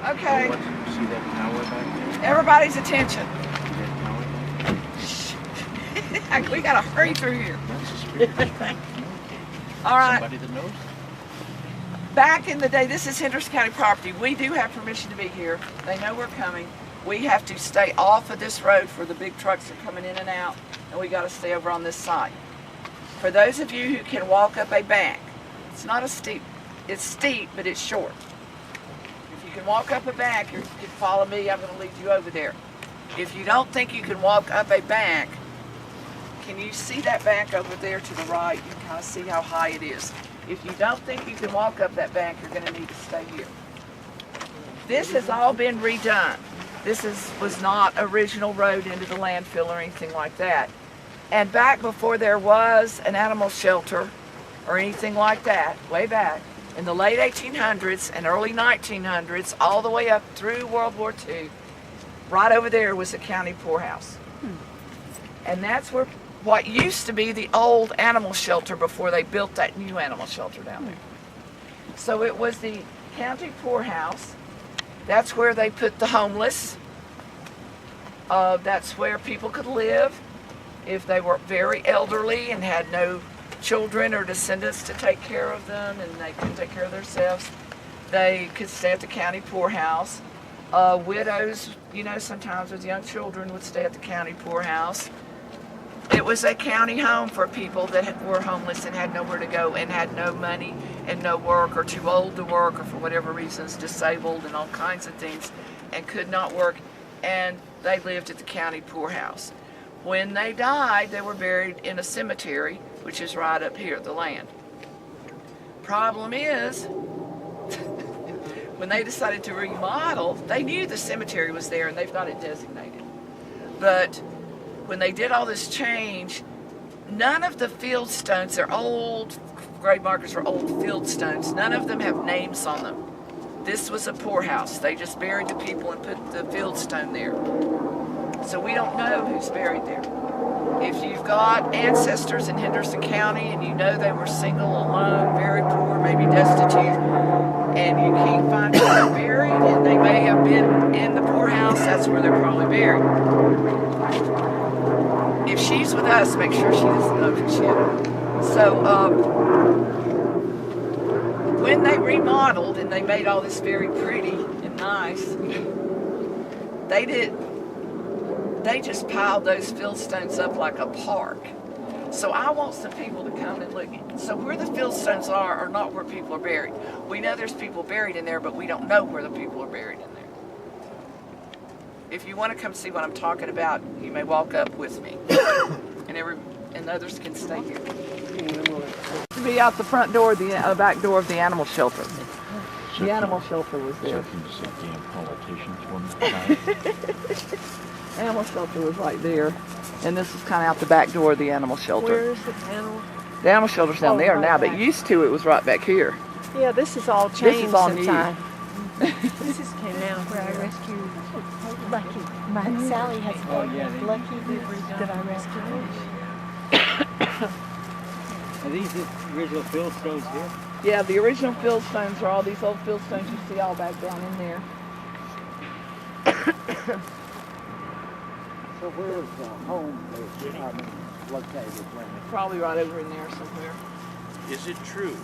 Okay. See that tower back there? Everybody's attention. See that tower back there? We gotta hurry through here. That's a spirit. All right. Somebody that knows? Back in the day, this is Henderson County property. We do have permission to be here. They know we're coming. We have to stay off of this road for the big trucks that are coming in and out, and we got to stay over on this side. For those of you who can walk up a bank, it's not a steep, it's steep, but it's short. If you can walk up a bank, you can follow me. I'm going to lead you over there. If you don't think you can walk up a bank, can you see that bank over there to the right? You can kind of see how high it is. If you don't think you can walk up that bank, you're going to need to stay here. This has all been redone. This was not original road into the landfill or anything like that. And back before there was an animal shelter or anything like that, way back, in the late 1800s and early 1900s, all the way up through World War II, right over there was a county poorhouse. And that's where what used to be the old animal shelter before they built that new animal shelter down there. So it was the county poorhouse. That's where they put the homeless. That's where people could live if they were very elderly and had no children or descendants to take care of them and they couldn't take care of themselves. They could stay at the county poorhouse. Widows, you know, sometimes with young children would stay at the county poorhouse. It was a county home for people that were homeless and had nowhere to go and had no money and no work or too old to work or for whatever reasons disabled and all kinds of things and could not work, and they lived at the county poorhouse. When they died, they were buried in a cemetery, which is right up here at the land. Problem is, when they decided to remodel, they knew the cemetery was there and they've got it designated. But when they did all this change, none of the field stones, they're old, grave markers are old field stones, none of them have names on them. This was a poorhouse. They just buried the people and put the field stone there. So we don't know who's buried there. If you've got ancestors in Henderson County and you know they were single, alone, very poor, maybe destitute, and you can't find where they're buried, and they may have been in the poorhouse, that's where they're probably buried. If she's with us, make sure she doesn't know who she is. So, when they remodeled and they made all this very pretty and nice, they just piled those fieldstones up like a park. So I want some people to come and look. So where the fieldstones are not where people are buried. We know there's people buried in there, but we don't know where the people are buried in there. If you want to come see what I'm talking about, you may walk up with me, and others can stay here. To be out the front door, the back door of the animal shelter. The animal shelter was there. Damn politicians one time. Animal shelter was right there, and this is kind of out the back door of the animal shelter. Where is the animal? The animal shelter's down there right now, back. but used to it was right back here. Yeah, this is all changed This is all since new. This is now where I rescued Lucky. Sally has Lucky that I rescued. Are these the original fieldstones here? Yeah, the original fieldstones are all these old fieldstones you see all back down in there. So where was the home located? Probably right over in there somewhere. Is it true